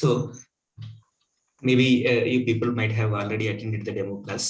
So maybe you people might have already attended the demo class.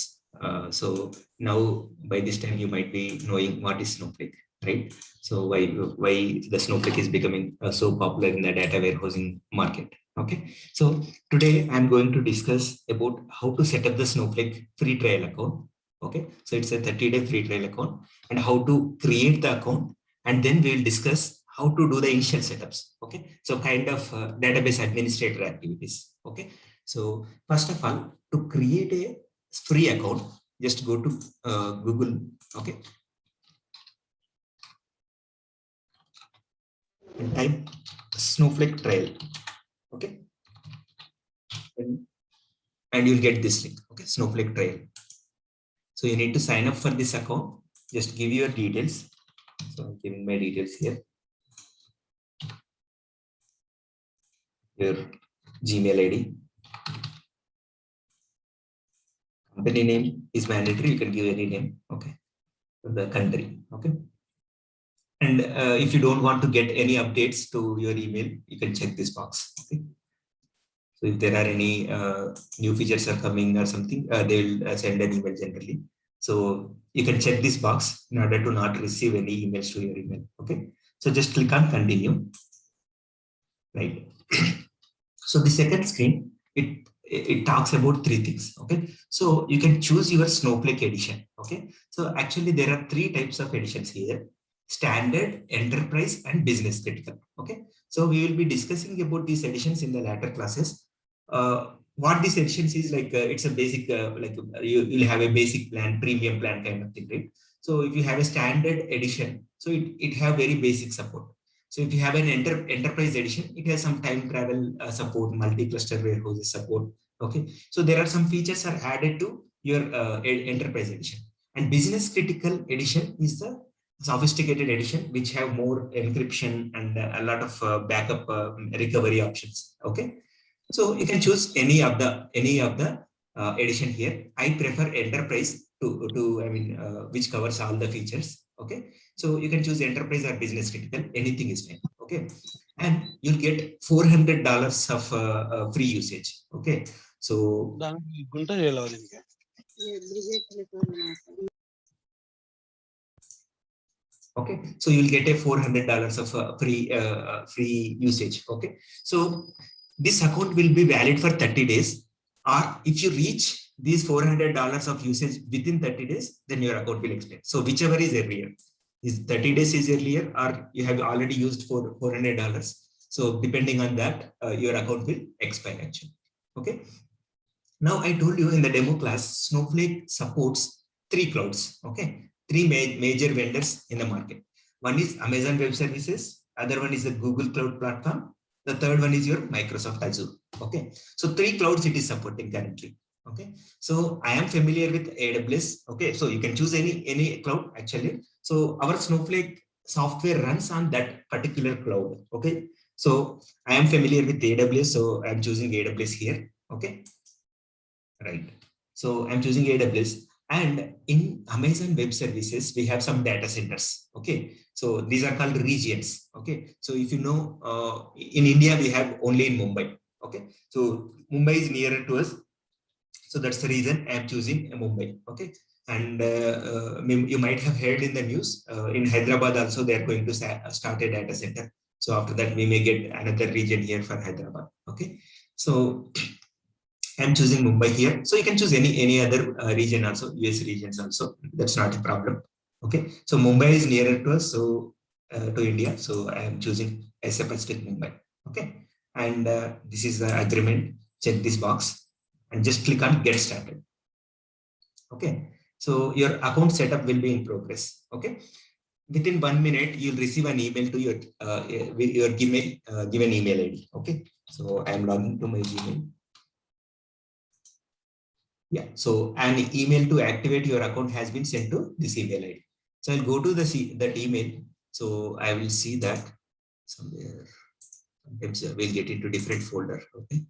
So now by this time you might be knowing what is Snowflake, right? So why the Snowflake is becoming so popular in the data warehousing market. Okay, so today I'm going to discuss about how to set up the Snowflake free trial account. Okay, so it's a 30-day free trial account and how to create the account, and then we'll discuss how to do the initial setups. Okay, so kind of database administrator activities. Okay, so first of all, to create a free account, just go to Google. Okay, and type Snowflake trial. Okay, and you'll get this link. Okay, Snowflake trial. So you need to sign up for this account. Just give your details. So I'm giving my details here. Your Gmail ID. Company name is mandatory. You can give any name. Okay, the country. Okay. And if you don't want to get any updates to your email, you can check this box. Okay. So if there are any new features are coming or something, they'll send an email generally. So you can check this box in order to not receive any emails to your email. Okay. So just click on continue. Right. So the second screen, it talks about three things. Okay. So you can choose your Snowflake edition. Okay. So actually there are three types of editions here: standard, enterprise, and business critical. Okay. So we will be discussing about these editions in the later classes. What these editions is like, it's a basic, you'll have a basic plan, premium plan kind of thing, right? So if you have a standard edition, so it have very basic support. So if you have an enterprise edition, it has some time travel support, multi-cluster warehouses support. Okay, so there are some features are added to your enterprise edition. And business critical edition is the sophisticated edition, which have more encryption and a lot of backup recovery options. Okay, so you can choose any of the edition here. I prefer enterprise to which covers all the features. Okay, so you can choose enterprise or business critical. Anything is fine. Okay, and you'll get $400 of free usage. Okay, so okay, so you'll get a $400 of free usage. Okay, so this account will be valid for 30 days, or if you reach these $400 of usage within 30 days, then your account will expire. So whichever is earlier, is 30 days is earlier, or you have already used for $400. So depending on that, your account will expire actually. Okay, now I told you in the demo class, Snowflake supports three clouds. Okay, three major vendors in the market. One is Amazon Web Services, other one is the Google Cloud Platform, the third one is your Microsoft Azure. Okay, so three clouds it is supporting currently. Okay, so I am familiar with AWS. Okay, so you can choose any cloud actually. So our Snowflake software runs on that particular cloud. Okay, so I am familiar with AWS, so I'm choosing AWS here. Okay, right. So I'm choosing AWS. And in Amazon Web Services, we have some data centers. Okay, so these are called regions. Okay, so if you know, in India we have only in Mumbai. Okay, so Mumbai is nearer to us, so that's the reason I'm choosing Mumbai. Okay, and you might have heard in the news, in Hyderabad also they are going to start a data center. So after that we may get another region here for Hyderabad. Okay, so I'm choosing Mumbai here. So you can choose any other region also, US regions also. That's not a problem. Okay. So Mumbai is nearer to us, so to India. So I am choosing Asia Pacific Mumbai. Okay. And this is the agreement. Check this box and just click on Get Started. Okay. So your account setup will be in progress. Okay. Within 1 minute, you'll receive an email to your given email ID. Okay. So I'm logging to my Gmail. Yeah, so an email to activate your account has been sent to this email ID. So I'll go to that email. So I will see that somewhere. Sometimes we'll get into different folder. Okay.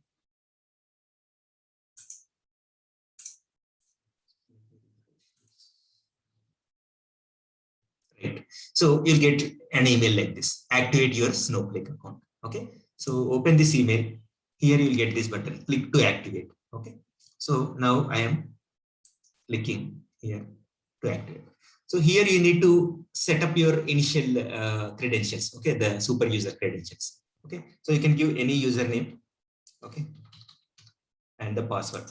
Right. So you'll get an email like this: activate your Snowflake account. Okay. So open this email. here you'll get this button, click to activate. Okay. So now I am clicking here to activate. So here you need to set up your initial credentials. Okay. The super user credentials. Okay. So you can give any username. Okay. And the password.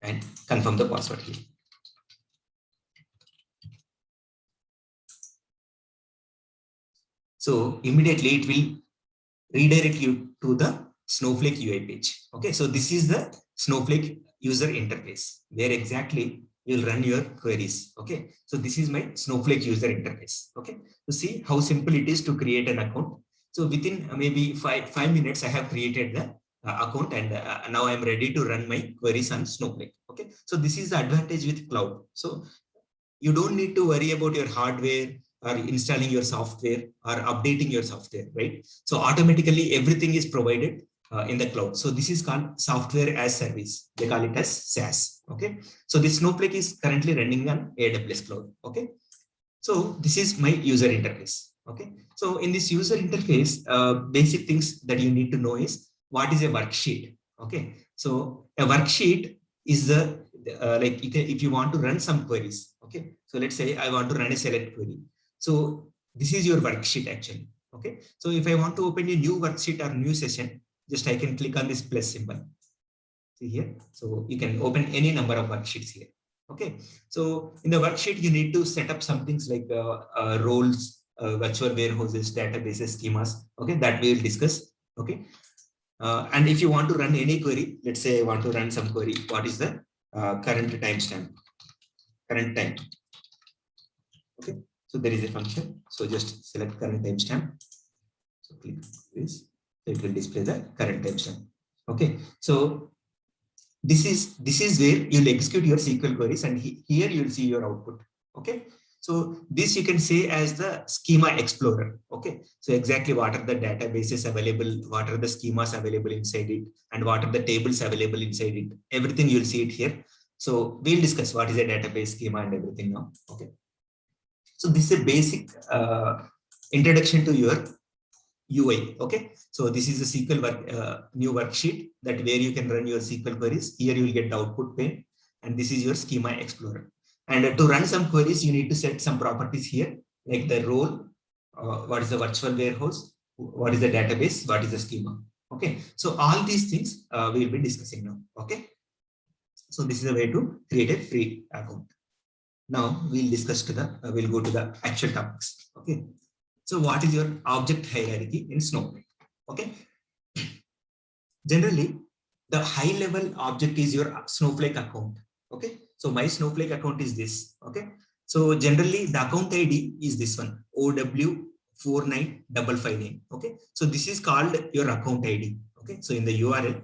And confirm the password here. So immediately it will redirect you to the Snowflake UI page. Okay, so this is the Snowflake user interface where exactly you'll run your queries. Okay, so this is my Snowflake user interface. Okay, to see how simple it is to create an account. So within maybe five minutes, I have created the account, and now I'm ready to run my queries on Snowflake. Okay, so this is the advantage with cloud. So you don't need to worry about your hardware or installing your software or updating your software, right? So automatically everything is provided in the cloud. So this is called software as service. They call it as SaaS. Okay. So this Snowflake is currently running on AWS cloud. Okay. So this is my user interface. Okay. So in this user interface, basic things that you need to know is what is a worksheet. Okay. So a worksheet is the like if you want to run some queries. Okay. So let's say I want to run a select query. So this is your worksheet actually. Okay. So if I want to open a new worksheet or new session, just I can click on this plus symbol. See here. So you can open any number of worksheets here. Okay. So in the worksheet, you need to set up some things like roles, virtual warehouses, databases, schemas. Okay. That we will discuss. Okay. And if you want to run any query, let's say I want to run some query, what is the current timestamp? Current time. Okay. So there is a function. So just select current timestamp. So click this. It will display the current timestamp. Okay. So this is where you'll execute your SQL queries, and here you'll see your output. Okay. So this you can say as the schema explorer. Okay. So exactly what are the databases available, what are the schemas available inside it, and what are the tables available inside it. Everything you'll see it here. So we'll discuss what is a database schema and everything now. Okay. So this is a basic introduction to your UI. Okay. So this is a SQL new worksheet that where you can run your SQL queries. Here you will get the output pane, and this is your schema explorer. And to run some queries, you need to set some properties here, like the role, what is the virtual warehouse, what is the database, what is the schema. Okay. So all these things we will be discussing now. Okay. So this is a way to create a free account. Now we'll discuss to the, we'll go to the actual topics. Okay. So what is your object hierarchy in Snowflake? Okay. Generally, the high level object is your Snowflake account. Okay. So my Snowflake account is this. Okay. So generally the account ID is this one, OW49559. Okay. So this is called your account ID. Okay. So in the URL,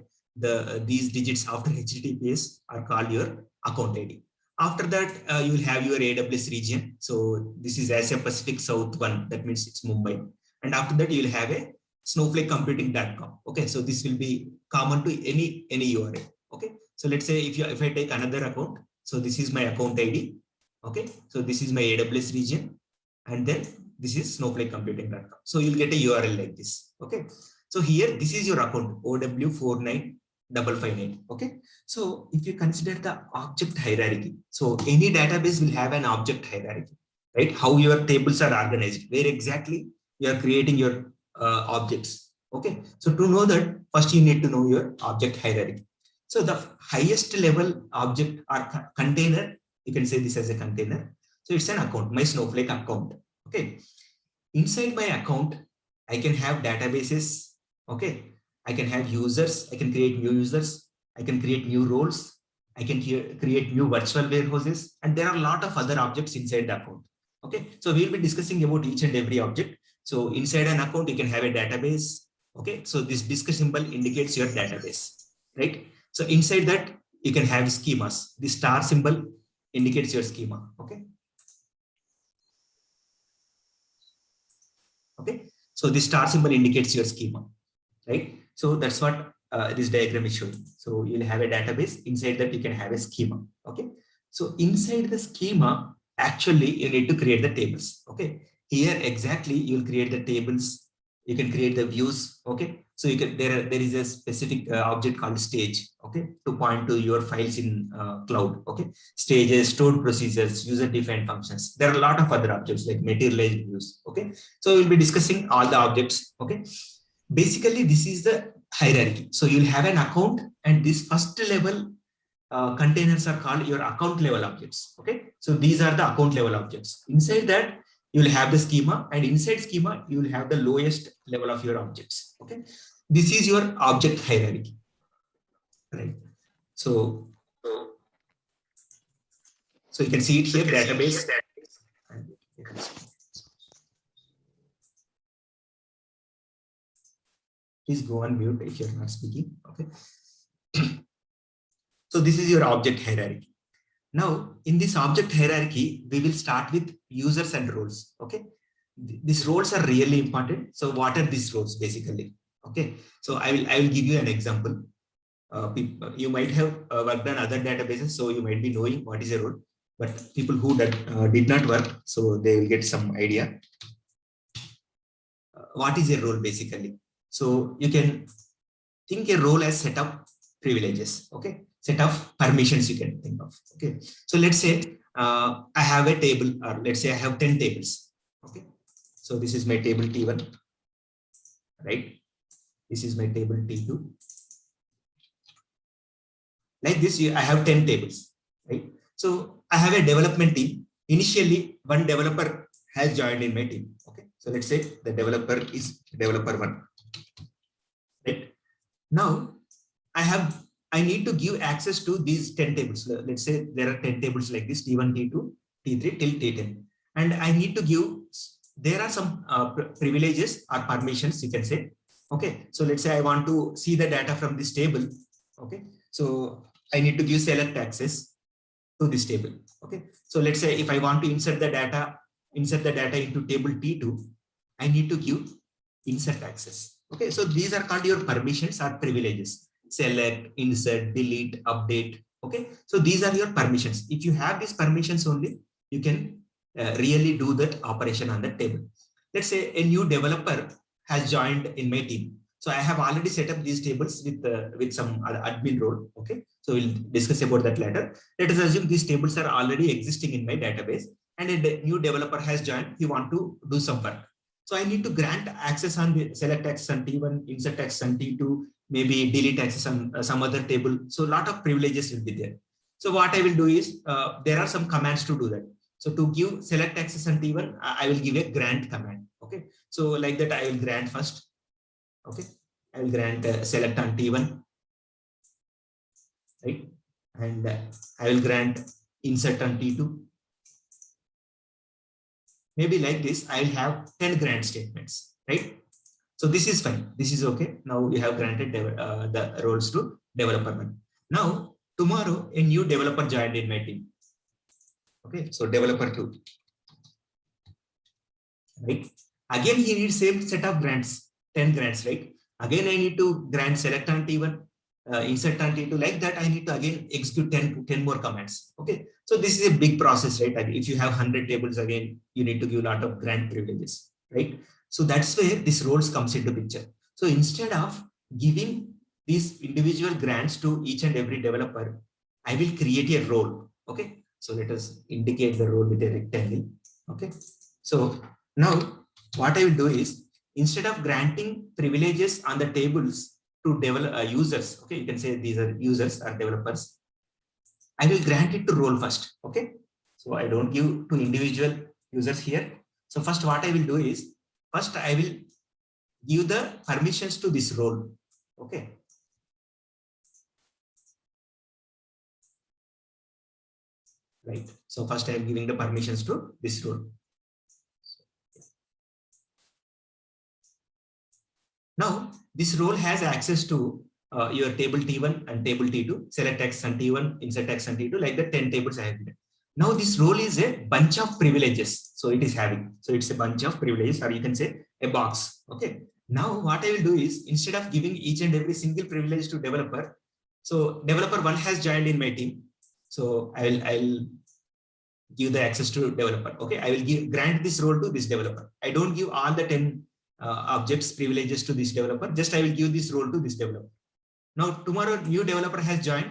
these digits after HTTPS are called your account ID. After that, you will have your AWS region. So this is Asia Pacific South 1. That means it's Mumbai. And after that, you will have a snowflakecomputing.com. Okay. So this will be common to any URL. Okay. So let's say if I take another account, so this is my account ID. Okay. So this is my AWS region. And then this is snowflakecomputing.com. So you'll get a URL like this. Okay. So here, this is your account, OW49559. Okay. So if you consider the object hierarchy, so any database will have an object hierarchy, right? How your tables are organized, where exactly you are creating your objects. Okay. So to know that, first you need to know your object hierarchy. So the highest level object or container, you can say this as a container. So it's an account, my Snowflake account. Okay. Inside my account, I can have databases. Okay. I can have users. I can create new users. I can create new roles. I can create new virtual warehouses. And there are a lot of other objects inside the account. Okay. So we'll be discussing about each and every object. So inside an account, you can have a database. Okay. So this disc symbol indicates your database, right? So inside that, you can have schemas. The star symbol indicates your schema. Okay. Okay. So the star symbol indicates your schema, right? So that's what this diagram is showing. So you'll have a database. Inside that, you can have a schema. Okay. So inside the schema, actually, you need to create the tables. Okay. Here, exactly, you'll create the tables You can create the views. Okay, so you can there is a specific object called stage, okay, to point to your files in cloud. Okay, stages, stored procedures, user defined functions. There are a lot of other objects like materialized views. Okay, so we'll be discussing all the objects. Okay, basically this is the hierarchy. So you'll have an account, and this first level containers are called your account level objects. Okay, so these are the account level objects. Inside that you will have the schema, and inside schema you will have the lowest level of your objects. Okay, this is your object hierarchy, right? So you can see it here, database. Please go on mute if you're not speaking. Okay. So this is your object hierarchy. Now, in this object hierarchy, we will start with users and roles. Okay, these roles are really important. So what are these roles basically? Okay, so I will give you an example. You might have worked on other databases, so you might be knowing what is a role. But people who did not work, so they will get some idea. What is a role basically? So you can think a role as set of privileges. Okay, set of permissions you can think of. Okay, so let's say I have a table, or let's say I have 10 tables. Okay, so this is my table T1, right? This is my table T2. Like this, I have 10 tables, right? So I have a development team. Initially, one developer has joined in my team. Okay, so let's say the developer is developer 1. Right now, I need to give access to these 10 tables. Let's say there are 10 tables like this, T1, T2, T3 till T10. And I need to give, there are some privileges or permissions, you can say. Okay, so let's say I want to see the data from this table. Okay, so I need to give select access to this table. Okay, so let's say if I want to insert the data into table T2, I need to give insert access. Okay, so these are called your permissions or privileges. Select, insert, delete, update. Okay, so these are your permissions. If you have these permissions only, you can really do that operation on the table. Let's say a new developer has joined in my team. So I have already set up these tables with some admin role. Okay, so we'll discuss about that later. Let us assume these tables are already existing in my database, and a new developer has joined. He want to do some work. So I need to grant access on the select access on T1, insert access on T2, maybe delete access on some other table. So a lot of privileges will be there. So what I will do is, there are some commands to do that. So to give select access on T1, I will give a grant command. Okay, so like that I will grant first. Okay, I will grant select on T1, right? And I will grant insert on T2. Maybe like this, I will have 10 grant statements, right? So this is fine. This is okay. Now we have granted the roles to developer 1. Now, tomorrow, a new developer joined in my team. Okay, so developer 2. Right? Again, he needs same set of grants, 10 grants, right? Again, I need to grant select on T1, insert on T2. Like that, I need to again execute 10 more commands. Okay, so this is a big process, right? If you have 100 tables, again, you need to give a lot of grant privileges, right? So that's where this roles comes into picture. So instead of giving these individual grants to each and every developer, I will create a role. Okay, so let us indicate the role with a rectangle. Okay, so now what I will do is, instead of granting privileges on the tables to develop users, okay, you can say these are users or developers, I will grant it to role first. Okay, so I don't give to individual users here. So first what I will do is, first I will give the permissions to this role. Okay, right? So first I am giving the permissions to this role. Now this role has access to your table T1 and table T2, select access on T1, insert access on T2, like the 10 tables I have given. Now this role is a bunch of privileges. So it is having, so it's a bunch of privileges, or you can say a box. Okay. Now what I will do is, instead of giving each and every single privilege to developer, so developer 1 has joined in my team. So I'll give the access to developer. Okay. I will grant this role to this developer. I don't give all the 10 objects privileges to this developer. Just I will give this role to this developer. Now tomorrow new developer has joined.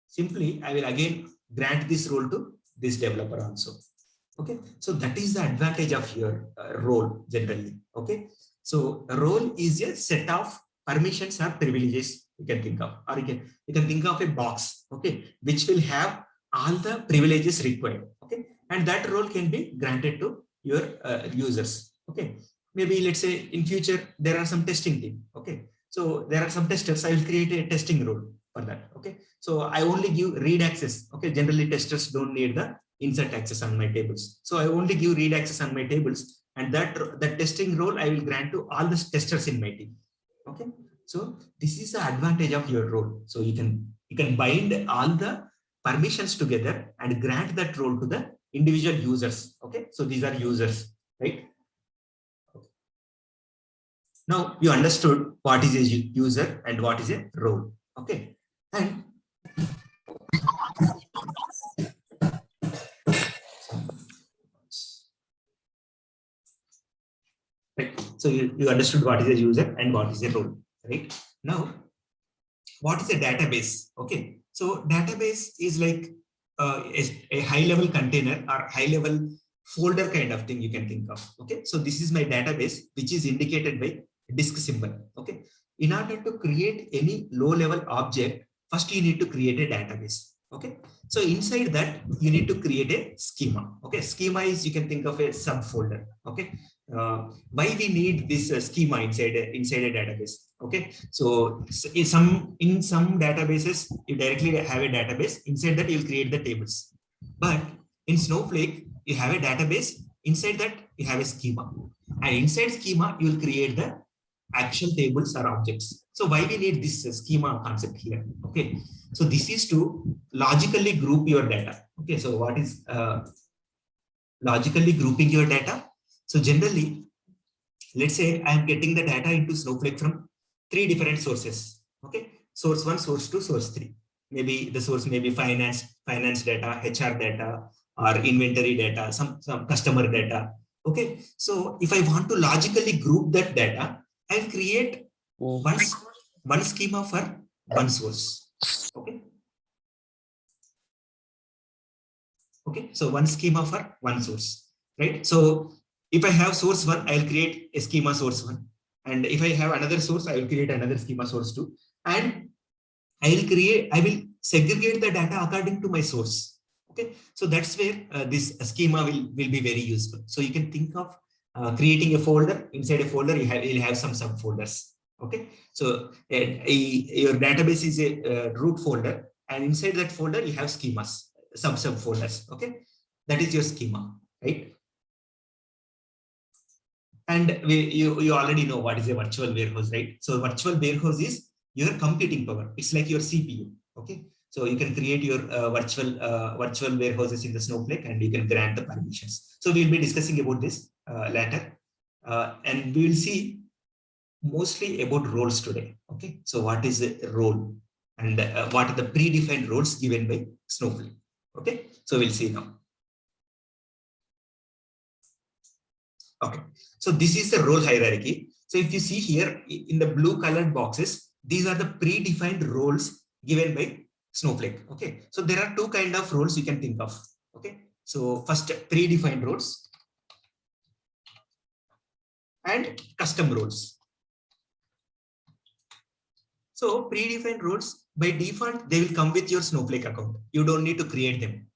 Simply I will again grant this role to this developer also. Okay, so that is the advantage of your role generally. Okay, so a role is a set of permissions or privileges you can think of, or you can think of a box, okay, which will have all the privileges required. Okay, and that role can be granted to your users. Okay, maybe let's say in future there are some testing team. Okay, so there are some testers. I will create a testing role for that. Okay, so I only give read access. Okay, generally testers don't need the insert access on my tables, so I only give read access on my tables, and that testing role I will grant to all the testers in my team. Okay, so this is the advantage of your role. So you can bind all the permissions together and grant that role to the individual users. Okay, so these are users, right? Okay. Now you understood what is a user and what is a role. Okay, and right. So you understood what is a user and what is a role, right? Now, what is a database? Okay, so database is like a high-level container or high-level folder kind of thing you can think of. Okay, so this is my database, which is indicated by disk symbol. Okay, in order to create any low-level object, first you need to create a database. Okay, so inside that you need to create a schema. Okay, schema is, you can think of a subfolder. Okay, why we need this schema inside a database? Okay, so in some databases you directly have a database. Inside that you'll create the tables, but in Snowflake you have a database. Inside that you have a schema, and inside schema you will create the actual tables or objects. So why we need this schema concept here? Okay, so this is to logically group your data. Okay, so what is logically grouping your data? So generally, let's say I am getting the data into Snowflake from 3 different sources. Okay, source 1, source 2, source 3. Maybe the source may be finance data, HR data, or inventory data, some customer data. Okay, so if I want to logically group that data, I'll create one schema for one source. Okay. Okay, so one schema for one source, right? So if I have source 1, I'll create a schema source 1. And if I have another source, I will create another schema source 2. And I will segregate the data according to my source. Okay, so that's where this schema will be very useful. So you can think of creating a folder. Inside a folder, you'll have some subfolders. Okay, so your database is a root folder, and inside that folder you have schemas, subfolders. Okay, that is your schema, right? And you already know what is a virtual warehouse, right? So virtual warehouse is your computing power. It's like your CPU. Okay, so you can create your virtual warehouses in the Snowflake, and you can grant the permissions. So we'll be discussing about this later, and we will see mostly about roles today. Okay, so what is a role, and what are the predefined roles given by Snowflake? Okay, so we'll see now. Okay, so this is the role hierarchy. So if you see here in the blue colored boxes, these are the predefined roles given by Snowflake. Okay, so there are 2 kinds of roles you can think of. Okay, so first predefined roles and custom roles. So predefined roles, by default, they will come with your Snowflake account. You don't need to create them.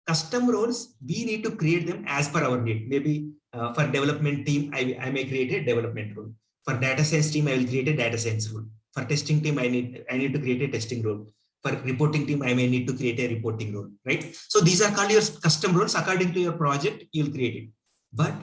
Custom roles, we need to create them as per our need. Maybe for development team, I may create a development role. For data science team, I will create a data science role. For testing team, I need to create a testing role. For reporting team, I may need to create a reporting role, right? So these are called your custom roles. According to your project, you'll create it. But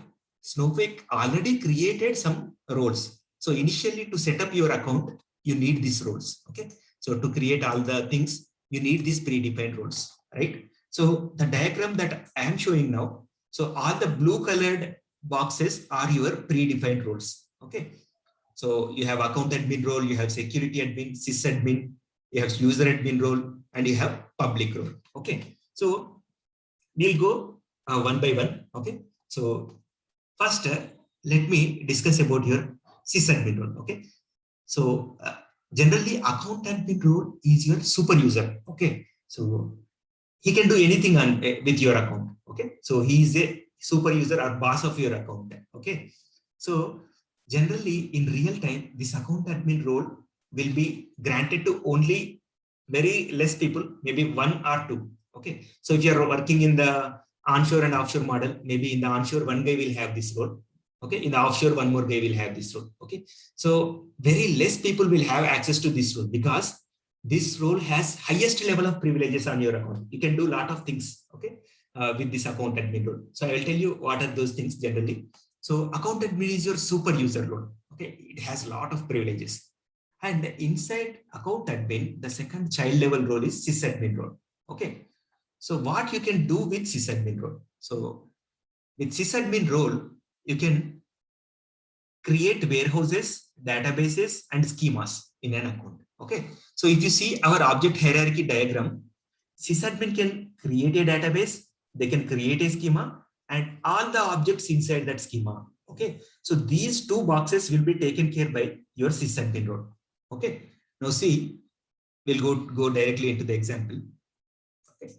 Snowflake already created some roles. So initially, to set up your account, you need these roles. Okay, so to create all the things, you need these predefined roles, right? So the diagram that I am showing now, so all the blue colored boxes are your predefined roles. Okay, so you have account admin role, you have security admin, sysadmin, you have user admin role, and you have public role. Okay, so we'll go one by one. Okay, so first let me discuss about your sysadmin role. Okay. So generally account admin role is your super user. Okay. So he can do anything on with your account. Okay. So he is a super user or boss of your account. Okay. So generally in real time, this account admin role will be granted to only very less people, maybe one or two. Okay. So if you are working in the onshore and offshore model, maybe in the onshore, one guy will have this role. Okay. In the offshore, one more guy will have this role. Okay. So very less people will have access to this role because this role has highest level of privileges on your account. You can do a lot of things, okay, with this account admin role. So I will tell you what are those things generally. So account admin is your super user role. Okay, it has a lot of privileges. And inside account admin, the second child level role is sysadmin role. Okay, so what you can do with sysadmin role? So with sysadmin role, you can create warehouses, databases, and schemas in an account. Okay, so if you see our object hierarchy diagram, sysadmin can create a database, they can create a schema, and all the objects inside that schema. Okay, so these two boxes will be taken care by your sysadmin role. Okay, now see, we'll go directly into the example. Okay,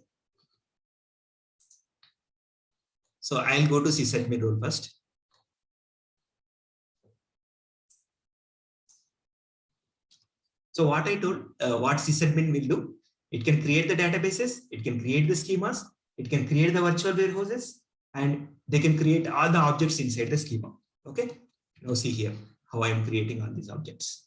so I'll go to sysadmin role first. So what I told, what sysadmin will do, it can create the databases, it can create the schemas, it can create the virtual warehouses, and they can create all the objects inside the schema. Okay, now see here how I am creating all these objects.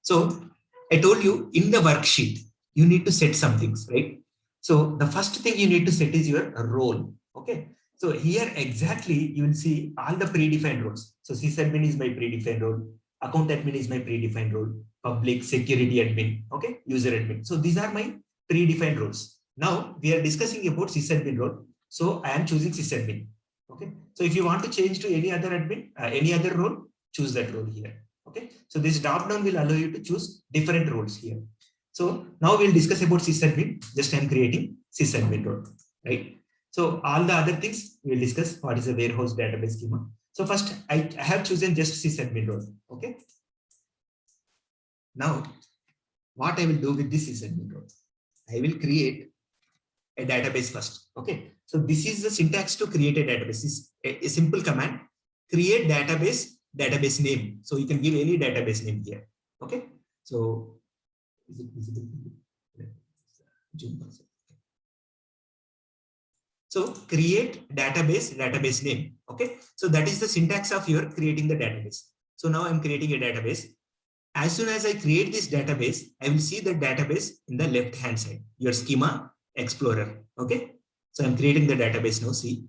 So I told you in the worksheet, you need to set some things, right? So the first thing you need to set is your role. Okay, so here exactly you will see all the predefined roles. So sysadmin is my predefined role. Account admin is my predefined role, public security admin, okay, user admin. So these are my predefined roles. Now we are discussing about sysadmin role. So I am choosing sysadmin. Okay. So if you want to change to any other admin, any other role, choose that role here. Okay. So this drop down will allow you to choose different roles here. So now we'll discuss about sysadmin. Just I'm creating sysadmin role, right? So all the other things we'll discuss. What is a warehouse database schema? So first, I have chosen just sysadmin role. Okay. Now, what I will do with this sysadmin role? I will create a database first. Okay. So this is the syntax to create a database. This is a simple command. Create database name. So you can give any database name here. Okay. So is it visible? So create database name. Okay. So that is the syntax of your creating the database. So now I'm creating a database. As soon as I create this database, I will see the database in the left hand side, your schema explorer. Okay. So I'm creating the database now. See,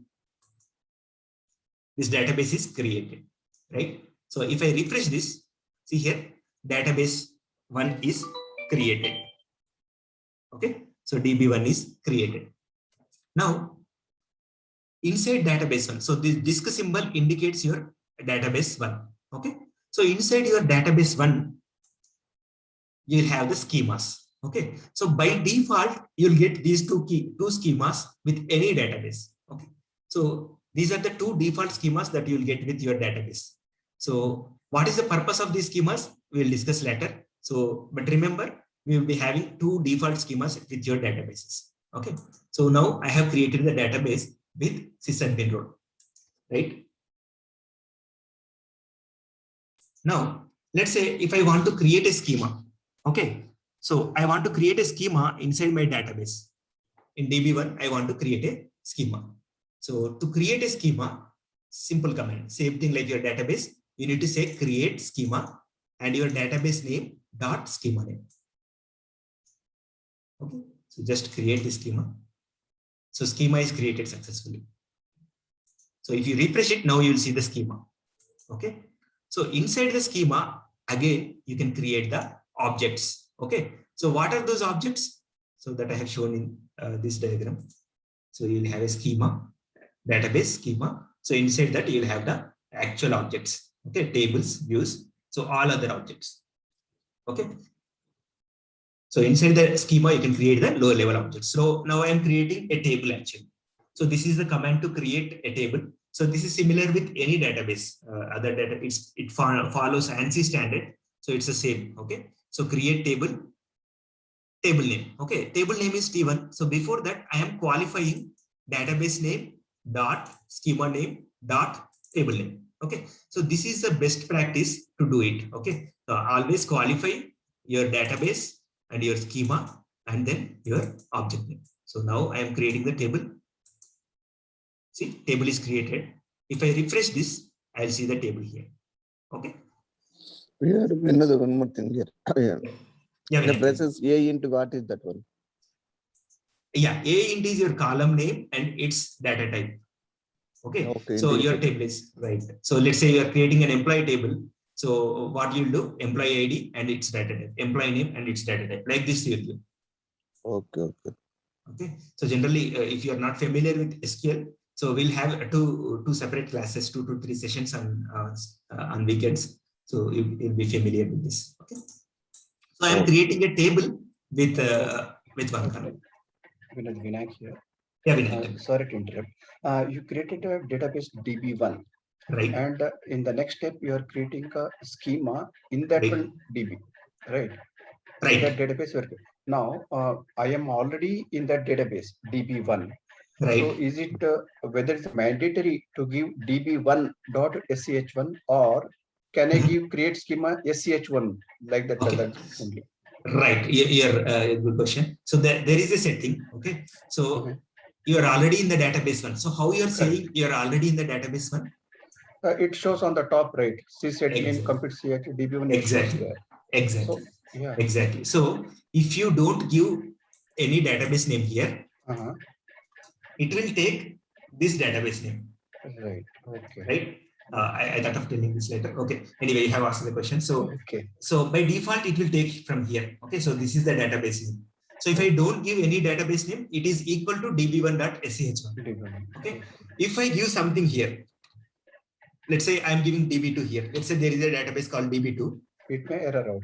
this database is created, right? So if I refresh this, see here, database 1 is created. Okay. So DB1 is created. Now, inside database 1, so this disk symbol indicates your database 1. Okay. So inside your database 1, you'll have the schemas. Okay. So by default, you'll get these two schemas with any database. Okay. So these are the two default schemas that you'll get with your database. So what is the purpose of these schemas? We'll discuss later. So, but remember, we will be having two default schemas with your databases. Okay. So now I have created the database with sysadmin role, right? Now, let's say if I want to create a schema, okay. So I want to create a schema inside my database. In DB1, I want to create a schema. So to create a schema, simple command, same thing like your database, you need to say create schema and your database name dot schema name. Okay. So just create the schema. So schema is created successfully. So if you refresh it, now you will see the schema. Okay. So inside the schema, again, you can create the objects. Okay. So what are those objects? So that I have shown in this diagram. So you'll have a schema, database schema. So inside that you'll have the actual objects. Okay. Tables, views. So all other objects. Okay. So inside the schema, you can create the lower level objects. So now I am creating a table actually. So this is the command to create a table. So this is similar with any database. Other data, it follows ANSI standard. So it's the same. Okay. So create table name. Okay. Table name is T1. So before that, I am qualifying database name dot schema name dot table name. Okay. So this is the best practice to do it. Okay. So always qualify your database and your schema and then your object name. So now I am creating the table. See, table is created. If I refresh this, I'll see the table here. Okay. Here, another one more thing here. Yeah, the braces A into what is that one? Yeah, A int is your column name and its data type. Okay. So your table is right. So let's say you are creating an employee table. So what you'll do, employee ID and its data type, employee name and its data type. Like this you'll do. Okay. So generally, if you are not familiar with SQL, so we'll have two separate classes, 2 to 3 sessions on weekends. So you'll be familiar with this. Okay. So I'm creating a table with one column. Vinayak here. Yeah, Vinayak. Sorry to interrupt. You created a database DB1. Right. And in the next step, you are creating a schema in that one DB. Right. Right. In that database. Now, I am already in that database DB1. Right. So is it whether it's mandatory to give db1.sch1 or can I create schema sch1 like that? Okay. Only. Right. You're good question. So there is a setting. Okay. So you are already in the database one. So how you're saying you're already in the database one? It shows on the top right. Exactly. Complete CH DB1. Exactly. Exactly. So, yeah. Exactly. So if you don't give any database name here, it will take this database name. Right. Okay. Right. I thought of telling this later. Okay. Anyway, you have asked the question. So, so by default, it will take from here. Okay. So this is the database name. So if I don't give any database name, it is equal to db1.sch1. Okay. If I give something here, let's say I'm giving db2 here. Let's say there is a database called db2. It may error out.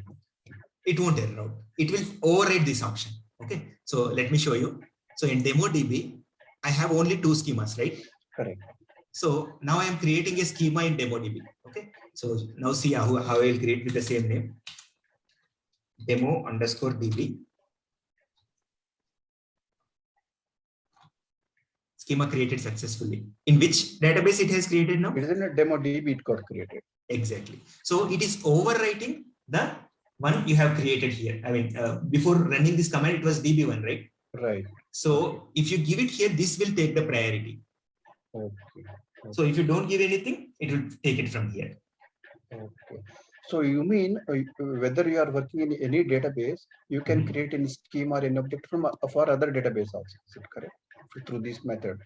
It won't error out. It will override this option. Okay. So let me show you. So in demo DB, I have only 2 schemas, right? Correct. So now I am creating a schema in demo DB. Okay. So now see how I will create with the same name. Demo_DB. Schema created successfully. In which database it has created now? It is in a demo DB it got created. Exactly. So it is overwriting the one you have created here. I mean, before running this command, it was DB1, right? Right. So if you give it here, this will take the priority. Okay. So if you don't give anything, it will take it from here. Okay. So you mean whether you are working in any database, you can create any schema or an object from for other database also. Is it correct? Through this method.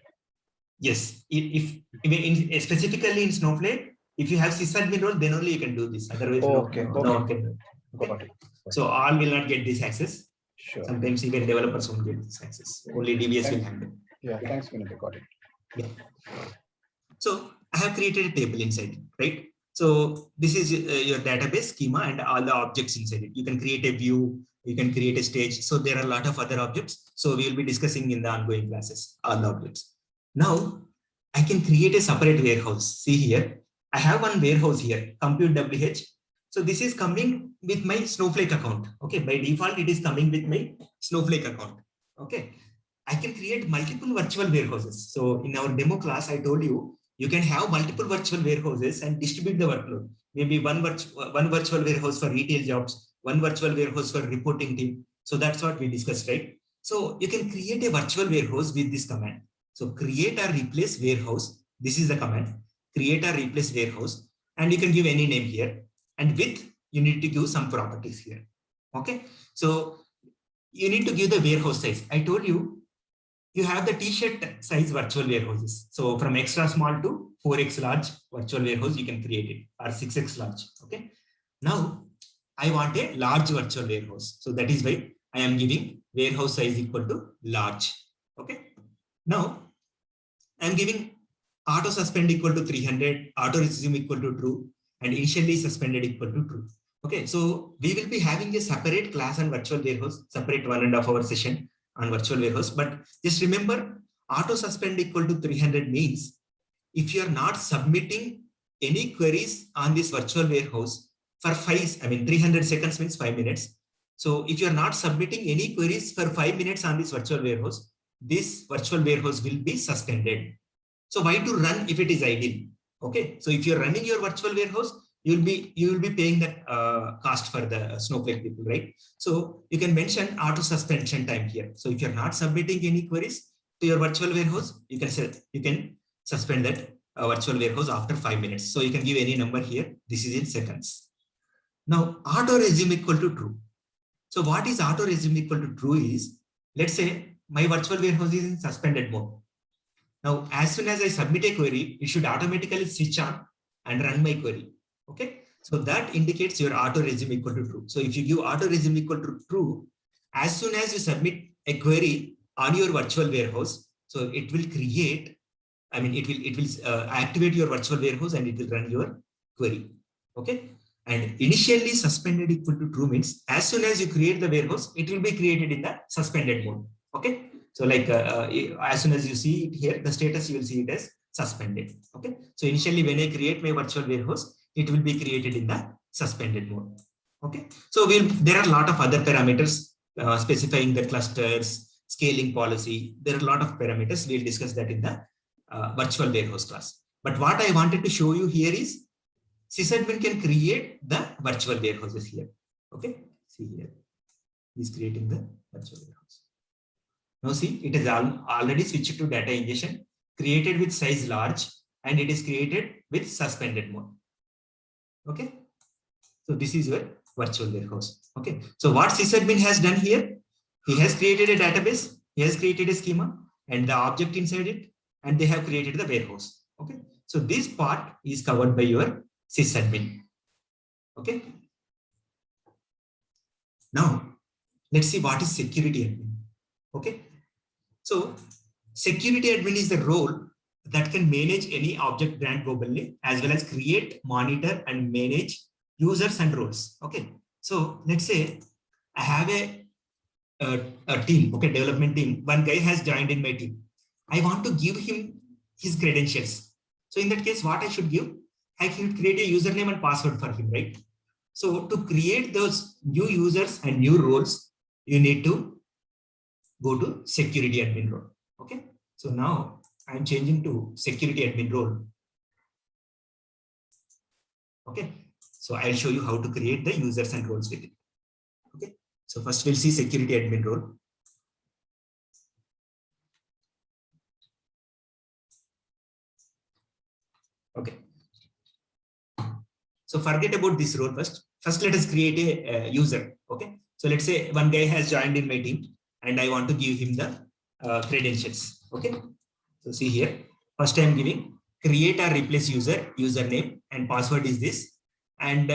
Yes. Specifically in Snowflake, if you have sysadmin role, then only you can do this. Otherwise, no one can do it. Got it. So all will not get this access. Sure. Sometimes even developers won't get this access. Only DBS will handle. Yeah. Thanks, Vinay. Got it. Yeah. So I have created a table inside, right? So this is your database schema and all the objects inside it. You can create a view, you can create a stage. So there are a lot of other objects. So we will be discussing in the ongoing classes, all the objects. Now I can create a separate warehouse. See here, I have one warehouse here, compute WH. So this is coming with my Snowflake account. Okay, by default, it is coming with my Snowflake account. Okay, I can create multiple virtual warehouses. So in our demo class, I told you, you can have multiple virtual warehouses and distribute the workload. Maybe one virtual warehouse for retail jobs, one virtual warehouse for reporting team. So that's what we discussed, right? So you can create a virtual warehouse with this command. So create or replace warehouse. This is the command. Create or replace warehouse. And you can give any name here. And with, you need to give some properties here. Okay. So you need to give the warehouse size. I told you, you have the t-shirt size virtual warehouses. So from extra small to 4x large virtual warehouse, you can create it, or 6x large. Okay. Now I want a large virtual warehouse. So that is why I am giving warehouse size equal to large. Okay. Now I'm giving auto suspend equal to 300, auto resume equal to true, and initially suspended equal to true. Okay. So we will be having a separate class on virtual warehouse, separate 1.5 hour session on virtual warehouse. But just remember, auto suspend equal to 300 means if you are not submitting any queries on this virtual warehouse for 300 seconds means 5 minutes. So if you are not submitting any queries for 5 minutes on this virtual warehouse, this virtual warehouse will be suspended. So why to run if it is idle? Okay, so if you're running your virtual warehouse, you will be paying that cost for the Snowflake people, right? So you can mention auto suspension time here. So if you're not submitting any queries to your virtual warehouse, you can suspend that virtual warehouse after 5 minutes. So you can give any number here. This is in seconds. Now auto resume equal to true. So what is auto resume equal to true is, let's say my virtual warehouse is in suspended mode. Now, as soon as I submit a query, it should automatically switch on and run my query. Okay, so that indicates your auto resume equal to true. So if you give auto resume equal to true, as soon as you submit a query on your virtual warehouse, so it will create, it will activate your virtual warehouse and it will run your query. Okay, and initially suspended equal to true means as soon as you create the warehouse, it will be created in the suspended mode. Okay, so like as soon as you see it here, the status, you will see it as suspended. Okay, so initially when I create my virtual warehouse, it will be created in the suspended mode. Okay, so there are a lot of other parameters specifying the clusters, scaling policy. There are a lot of parameters. We'll discuss that in the virtual warehouse class. But what I wanted to show you here is sysadmin can create the virtual warehouses here. Okay, see here, he's creating the virtual warehouse. Now see, it is already switched to data ingestion, created with size large, and it is created with suspended mode. Okay, so this is your virtual warehouse. Okay, so what sysadmin has done here, he has created a database, he has created a schema and the object inside it, and they have created the warehouse. Okay, so this part is covered by your sysadmin. Okay, now let's see what is security admin. Okay, so security admin is the role that can manage any object brand globally, as well as create, monitor, and manage users and roles. Okay, so let's say I have a team, okay, development team. One guy has joined in my team. I want to give him his credentials. So in that case, what I should give? I should create a username and password for him, right? So to create those new users and new roles, you need to go to security admin role. Okay, so now I'm changing to security admin role. Okay, so I'll show you how to create the users and roles with it. Okay, so first we'll see security admin role. Okay, so forget about this role first. First, let us create a user. Okay, so let's say one guy has joined in my team and I want to give him the credentials. Okay, so see here, first I'm giving create or replace user, username, and password is this. And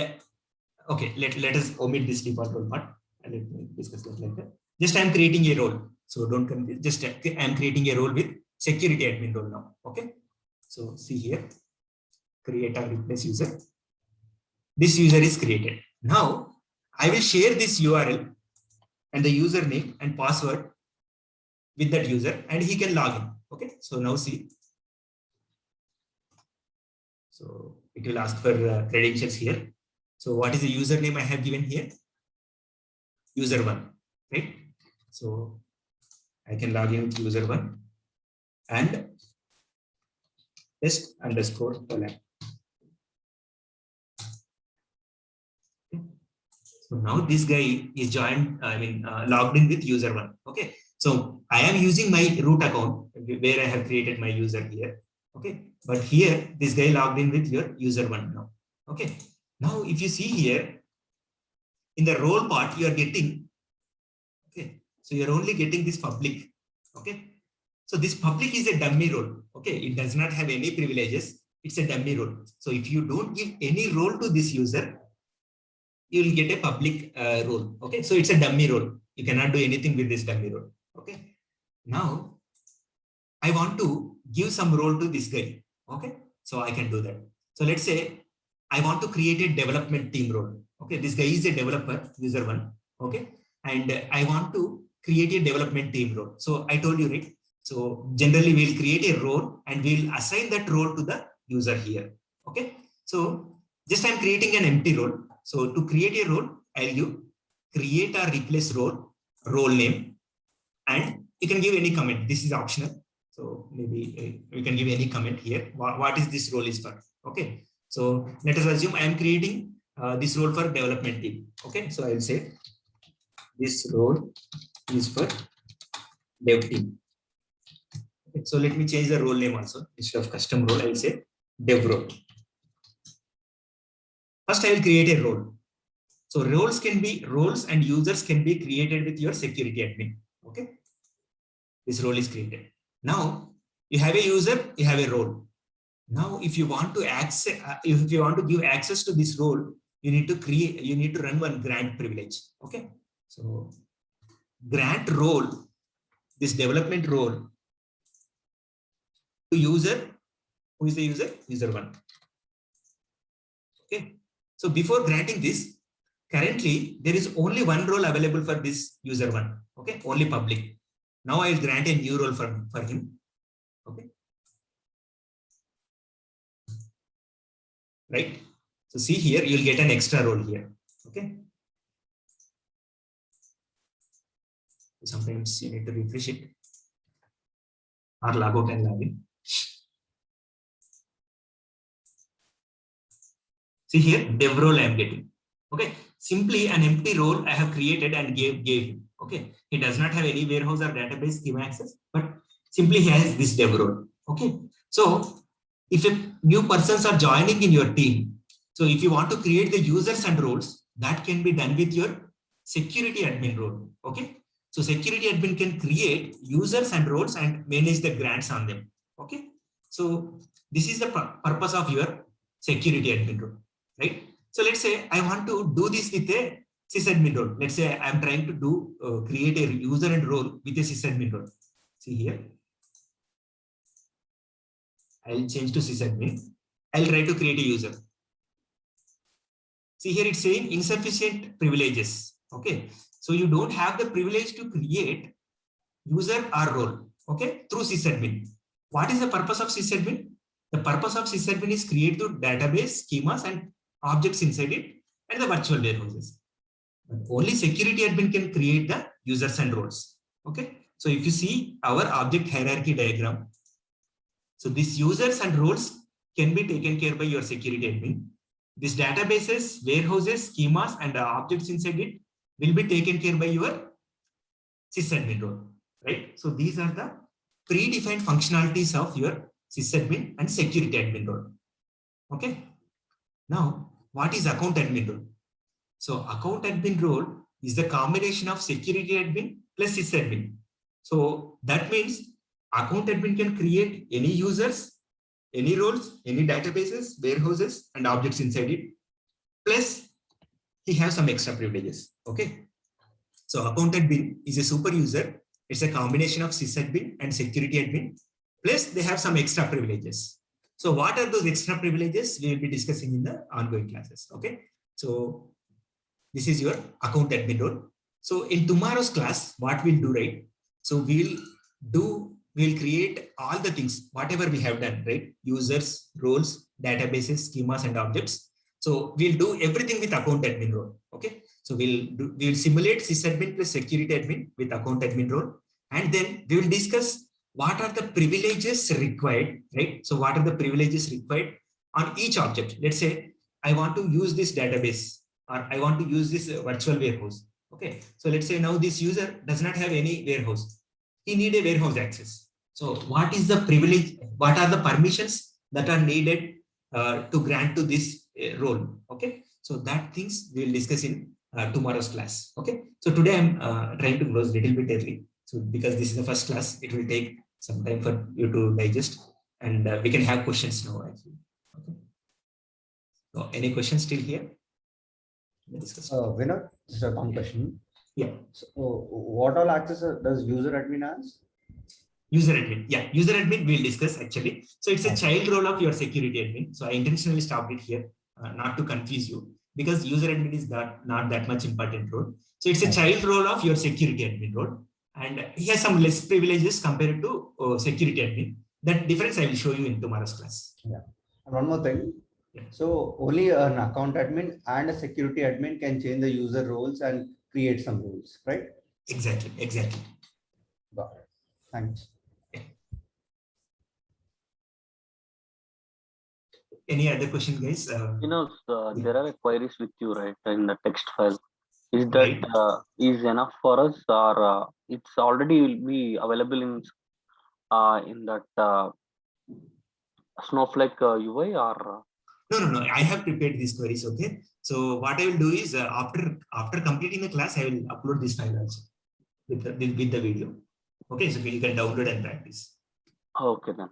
okay, let us omit this default role part and let me discuss that later. Just I'm creating a role, so don't confuse. Just I'm creating a role with security admin role now. Okay, so see here, create or replace user. This user is created. Now I will share this URL and the username and password with that user, and he can log in. Okay, so now see, so it will ask for credentials here. So what is the username I have given here? User1, right? So I can log in with user1 and test underscore collab. So now this guy is joined, logged in with user1. Okay, so I am using my root account where I have created my user here. Okay, but here this guy logged in with your user1 now. Okay, now if you see here in the role part, you are getting, okay, so you're only getting this public. Okay, so this public is a dummy role. Okay, it does not have any privileges. It's a dummy role. So if you don't give any role to this user, you will get a public role. Okay, so it's a dummy role. You cannot do anything with this dummy role. Okay, now I want to give some role to this guy. Okay, so I can do that. So let's say I want to create a development team role. Okay, this guy is a developer, user1. Okay, and I want to create a development team role. So I told you, right, So generally we'll create a role and we'll assign that role to the user here. Okay. So just I'm creating an empty role. So to create a role, I'll give create or replace role name, and you can give any comment. This is optional. So maybe we can give any comment here. What is this role is for? Okay. So let us assume I am creating this role for development team. Okay. So I'll say this role is for dev team. Okay. So let me change the role name also. Instead of custom role, I will say dev role. First, I will create a role. So roles and users can be created with your security admin. Okay. This role is created. Now you have a user, you have a role. Now, if you want to access, if you want to give access to this role, you need to run one grant privilege. Okay. So grant role, this development role to user. Who is the user? User one. Okay. So before granting this, currently there is only one role available for this user one. Okay. Only public. Now I will grant a new role for him. Okay. Right. So see here, you'll get an extra role here. Okay. Sometimes you need to refresh it, or log out and log in. See here, dev role I am getting. Okay. Simply an empty role I have created and gave him. Okay. He does not have any warehouse or database schema access, but simply he has this dev role. Okay. So if new persons are joining in your team, so if you want to create the users and roles, that can be done with your security admin role. Okay. So security admin can create users and roles and manage the grants on them. Okay. So this is the purpose of your security admin role, right? So let's say I want to do this with a sysadmin role. Let's say I'm trying to do create a user and role with a sysadmin role. See here, I'll change to sysadmin. I'll try to create a user. See here, it's saying insufficient privileges. Okay. So you don't have the privilege to create user or role. Okay. Through sysadmin. What is the purpose of sysadmin? The purpose of sysadmin is create the database, schemas and objects inside it and the virtual warehouses. But only security admin can create the users and roles. Okay. So if you see our object hierarchy diagram, so these users and roles can be taken care by your security admin. These databases, warehouses, schemas, and objects inside it will be taken care by your sysadmin role, right? So these are the predefined functionalities of your sysadmin and security admin role. Okay. Now, what is account admin role? So account admin role is the combination of security admin plus sysadmin. So that means account admin can create any users, any roles, any databases, warehouses, and objects inside it. Plus, he has some extra privileges. Okay. So account admin is a super user. It's a combination of sysadmin and security admin. Plus, they have some extra privileges. So what are those extra privileges? We will be discussing in the ongoing classes. Okay. So this is your account admin role. So in tomorrow's class, what we'll do, right? So we'll create all the things, whatever we have done, right? Users, roles, databases, schemas, and objects. So we'll do everything with account admin role. Okay. So we'll simulate sysadmin plus security admin with account admin role. And then we will discuss what are the privileges required, right? So what are the privileges required on each object? Let's say I want to use this database or I want to use this virtual warehouse. Okay. So let's say now this user does not have any warehouse. He needs a warehouse access. So what is the privilege? What are the permissions that are needed to grant to this role? Okay. So that things we will discuss in tomorrow's class. Okay. So today I'm trying to close a little bit early. So because this is the first class, it will take some time for you to digest, and we can have questions now actually. Okay. So any questions still here? Vinod, this is one question. Yeah. So what all access does user admin has? User admin. Yeah, user admin we'll discuss actually. So it's a child role of your security admin. So I intentionally stopped it here, not to confuse you, because user admin is not that much important role. So it's a child role of your security admin role. and he has some less privileges compared to security admin. That difference I will show you in tomorrow's class. And one more thing. Yeah. So only an account admin and a security admin can change the user roles and create some rules, right? Exactly. Got it. Thanks. Any other question, guys? There are queries with you, right, in the text file. Is that Right. is enough for us, or it's already will be available in that Snowflake UI, or No. I have prepared these queries. Okay. So what I will do is after completing the class, I will upload this file also with the video. Okay. So you can download and practice. okay then?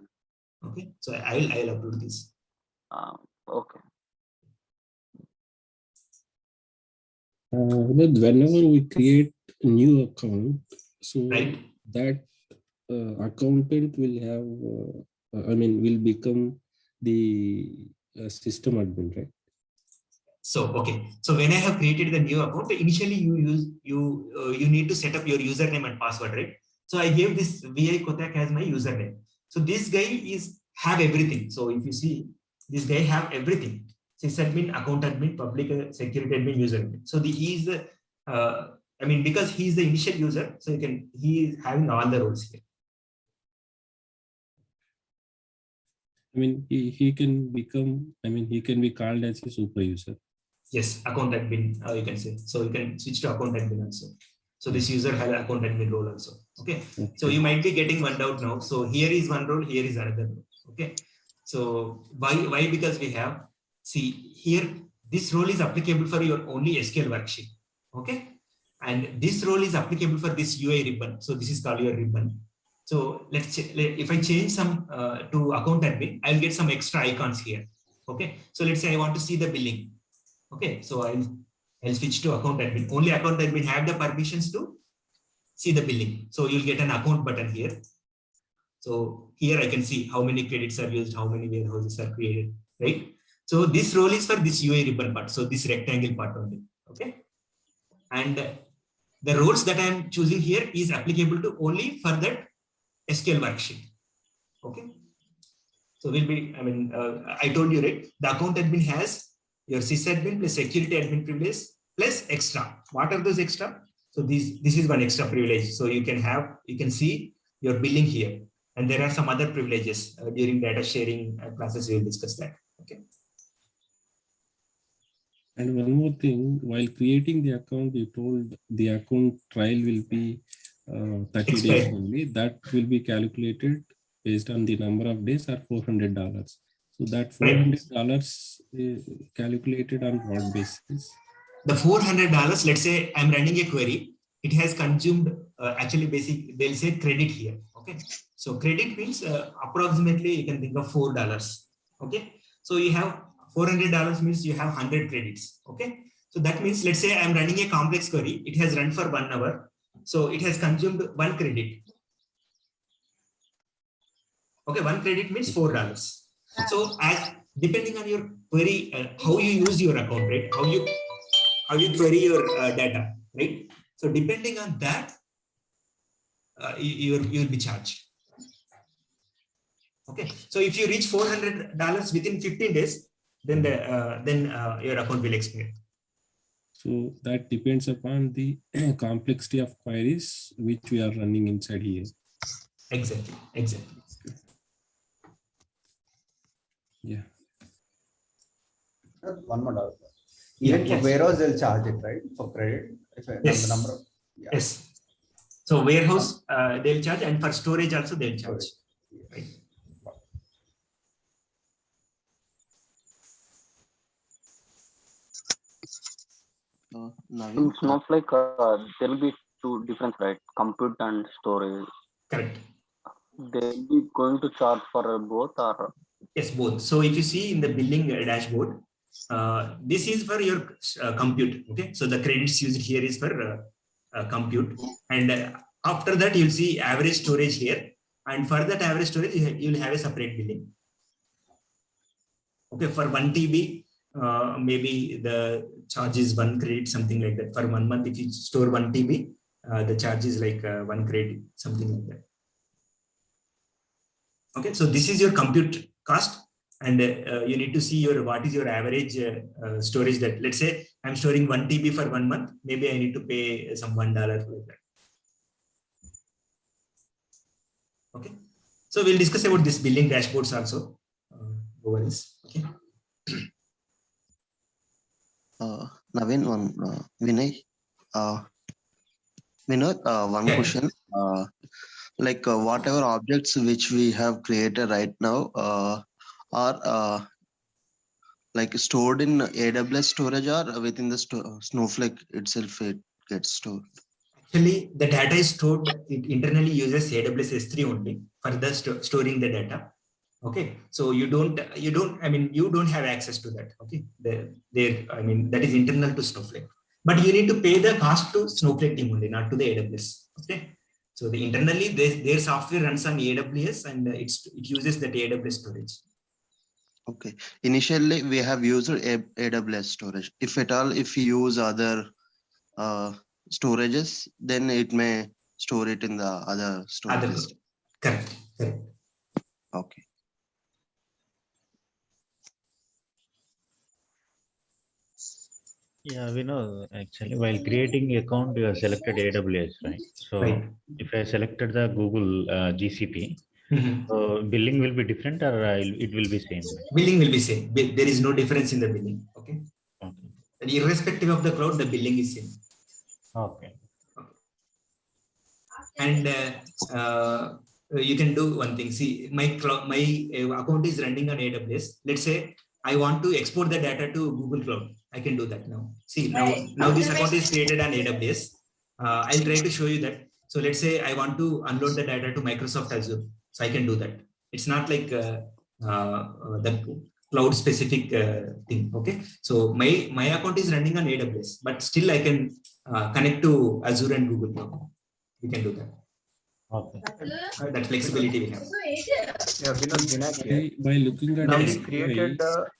Okay. So I will upload this. Okay. But whenever we create a new account, so Right. that accountant will have, will become the system admin, right? So okay. So when I have created the new account, initially you need to set up your username and password, right? So I gave this VI Kotak as my username. So this guy have everything. So if you see, this guy have everything. Sysadmin, account admin, public security admin, username. So he is the because he is the initial user, so he is having all the roles here. He can become, he can be called as a super user. Yes, account admin, you can say. So you can switch to account admin also. So this user has an account admin role also. Okay. So you might be getting one doubt now. So here is one role, here is another role. Okay. So why? Because we have, see here, this role is applicable for your only SQL worksheet. Okay. And this role is applicable for this UI ribbon. So this is called your ribbon. So if I change some to account admin, I'll get some extra icons here. Okay. So let's say I want to see the billing. Okay. So I'll switch to account admin. Only account admin have the permissions to see the billing. So you'll get an account button here. So here I can see how many credits are used, how many warehouses are created, right? So this role is for this UI ribbon part. So this rectangle part only. Okay. And the roles that I'm choosing here is applicable to only for that SQL worksheet. Okay. So we'll be, I told you, right? The account admin has your sysadmin plus security admin privilege plus extra. What are those extra? So this is one extra privilege. So you can see your billing here. And there are some other privileges during data sharing classes. We will discuss that. Okay. And one more thing, while creating the account, you told the account trial will be 30 days only. That will be calculated based on the number of days or $400. So that $400 calculated on what basis? The $400, let's say I'm running a query. It has consumed, they'll say credit here. Okay. So credit means approximately you can think of $4. Okay. So you have $400 means you have 100 credits. Okay. So that means, let's say I'm running a complex query. It has run for 1 hour. So it has consumed 1 credit. Okay. 1 credit means $4. So as depending on your query, how you use your account, right? How you query your data, right? So depending on that, you'll be charged. Okay. So if you reach $400 within 15 days, then your account will expire. So that depends upon the complexity of queries which we are running inside here. Exactly. Yeah. One more doubt. Even for warehouse, they'll charge it, right? For credit. Yes. The number of, yeah. Yes. So warehouse, they'll charge, and for storage also they'll charge. Right. In Snowflake, there will be 2 different, right? Compute and storage. Correct. They will be going to charge for both, or? Yes, both. So if you see in the billing dashboard, this is for your compute. Okay. So the credits used here is for compute. And after that, you'll see average storage here. And for that average storage, you'll have a separate billing. Okay. For 1 TB, maybe the charge is 1 credit, something like that. For 1 month, if you store 1 TB, the charge is like 1 credit, something like that. Okay, so this is your compute cost, and you need to see your what is your average storage. That let's say I'm storing 1 TB for 1 month, maybe I need to pay some $1 like that. Okay, so we'll discuss about this billing dashboards also. Over this. Okay. Naveen, Vinay, one Yeah. question. Like whatever objects which we have created right now are like stored in AWS storage or within the Snowflake itself it gets stored? Actually, the data is stored. It internally uses AWS S3 only for the storing the data. Okay, so you don't have access to that. Okay, that is internal to Snowflake, but you need to pay the cost to Snowflake team only, not to the AWS. Okay, so the internally their software runs on AWS and it uses that AWS storage. Okay, initially we have used AWS storage. If at all, if we use other storages, then it may store it in the other storages. Correct. Okay. Yeah, we know actually while creating account, you have selected AWS, right? So Right. if I selected the Google GCP, so billing will be different or it will be same? Billing will be same. There is no difference in the billing. Okay. And irrespective of the cloud, the billing is same. Okay. And you can do one thing. See, my account is running on AWS. Let's say I want to export the data to Google Cloud. I can do that now. See, now this account is created on AWS. I'll try to show you that. So let's say I want to unload the data to Microsoft Azure. So I can do that. It's not like the cloud specific thing. Okay. So my account is running on AWS, but still I can connect to Azure and Google Cloud. We can do that. Okay. That flexibility we have. Yeah, Vinayak here. By looking at Now this we created the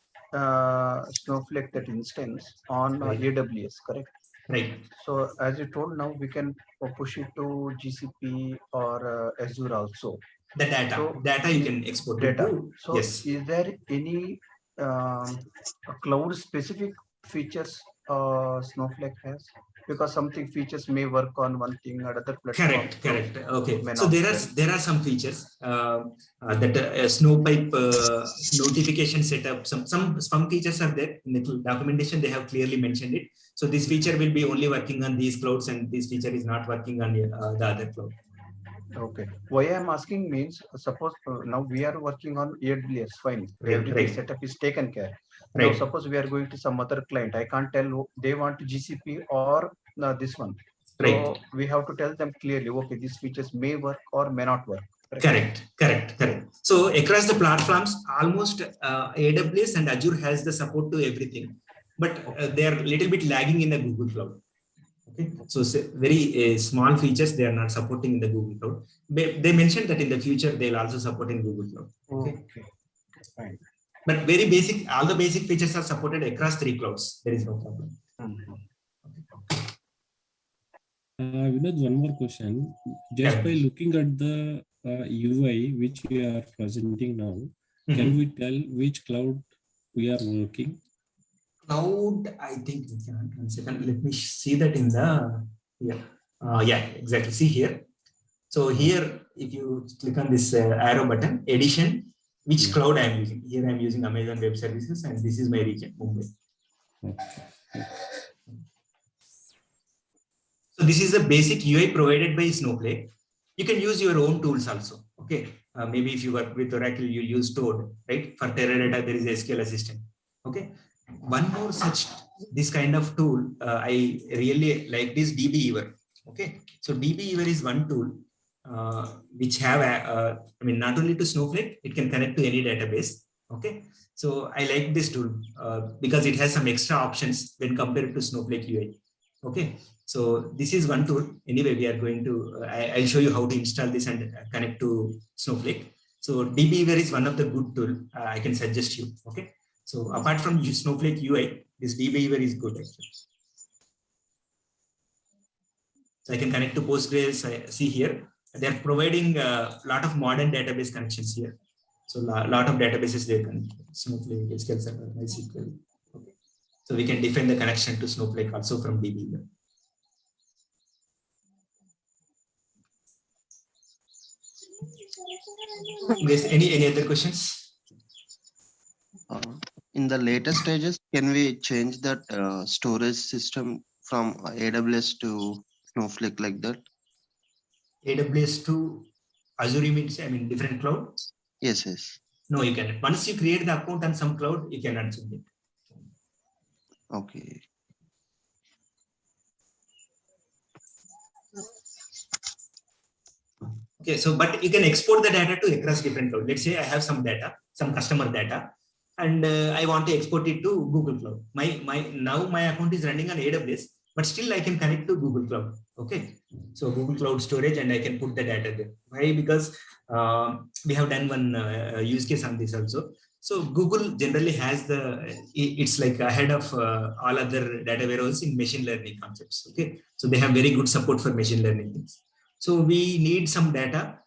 Snowflake, that instance on Right. AWS, correct? Right. So as you told, now we can push it to GCP or Azure also. The data, So, you can export it Data. to. So Yes. is there any cloud specific features Snowflake has? Because something features may work on one thing or other platform. Correct. Okay. May So not, there are some features that Snowpipe notification setup. Some features are there in the documentation. They have clearly mentioned it. So this feature will be only working on these clouds, and this feature is not working on the other cloud. Okay. Why I'm asking means, suppose now we are working on AWS, fine. Everything Right. setup is taken care. Right. Now suppose we are going to some other client. I can't tell they want GCP or this one. So Right. we have to tell them clearly, okay, these features may work or may not work. Correct. So across the platforms, almost AWS and Azure has the support to everything, but they are a little bit lagging in the Google Cloud. Okay, so very small features they are not supporting in the Google Cloud. They mentioned that in the future they'll also support in Google Cloud. Okay, Fine. but very basic, all the basic features are supported across 3 clouds. There is no problem. Vinod, one more question. Just by looking at the UI which we are presenting now, can we tell which cloud we are working? Cloud, I think we can. 1 second. Let me see that in the exactly. See here. So here, if you click on this arrow button, edition, which cloud I am using? Here I am using Amazon Web Services, and this is my region, Mumbai. So this is the basic UI provided by Snowflake. You can use your own tools also. Okay, maybe if you work with Oracle, you use Toad, right? For Teradata, there is SQL Assistant. Okay, one more such this kind of tool I really like this DBeaver. Okay, so DBeaver is one tool which have not only to Snowflake, it can connect to any database. Okay, so I like this tool because it has some extra options when compared to Snowflake UI. Okay, so this is one tool. Anyway, we are going to, I'll show you how to install this and connect to Snowflake. So DBeaver is one of the good tool I can suggest you. Okay, so apart from Snowflake UI, this DBeaver is good actually. So I can connect to Postgres. I see here they're providing a lot of modern database connections here. So lot of databases they can Snowflake, SQL Server, MySQL. Okay. So we can define the connection to Snowflake also from DB. Guys, any other questions? In the later stages, can we change that storage system from AWS to Snowflake like that? AWS to Azure means, I mean, different cloud? Yes, yes. No, you cannot. Once you create the account on some cloud, you cannot change it. Okay. Okay, so but you can export the data to across different cloud. Let's say I have some data, some customer data, and I want to export it to Google Cloud. Now my account is running on AWS, but still I can connect to Google Cloud. Okay, so Google Cloud Storage, and I can put the data there. Why? Because we have done one use case on this also. So Google generally has it's like ahead of all other data warehouses in machine learning concepts. Okay, so they have very good support for machine learning things. So we need some data.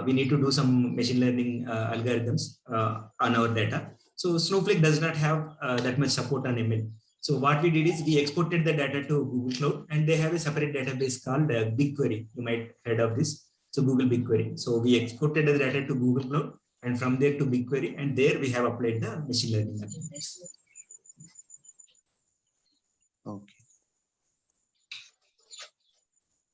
We need to do some machine learning algorithms on our data. So Snowflake does not have that much support on ML. So what we did is we exported the data to Google Cloud, and they have a separate database called BigQuery. You might heard of this. So Google BigQuery. So we exported the data to Google Cloud, and from there to BigQuery, and there we have applied the machine learning algorithms. Okay.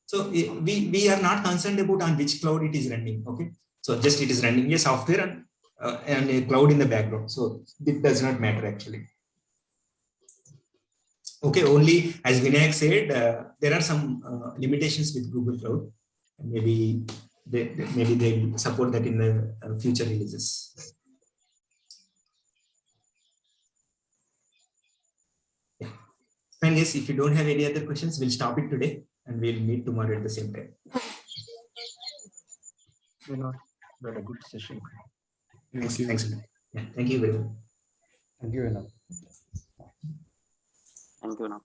So we are not concerned about on which cloud it is running. Okay, so just it is running a software and a cloud in the background. So it does not matter actually. Okay, only as Vinayak said, there are some limitations with Google Cloud. Maybe they will support that in the future releases. Yeah. And yes, if you don't have any other questions, we'll stop it today, and we'll meet tomorrow at the same time. We had a good session. Thanks. you. Thanks. Yeah, thank you very much. Thank you, Vinod. Thank you. Now.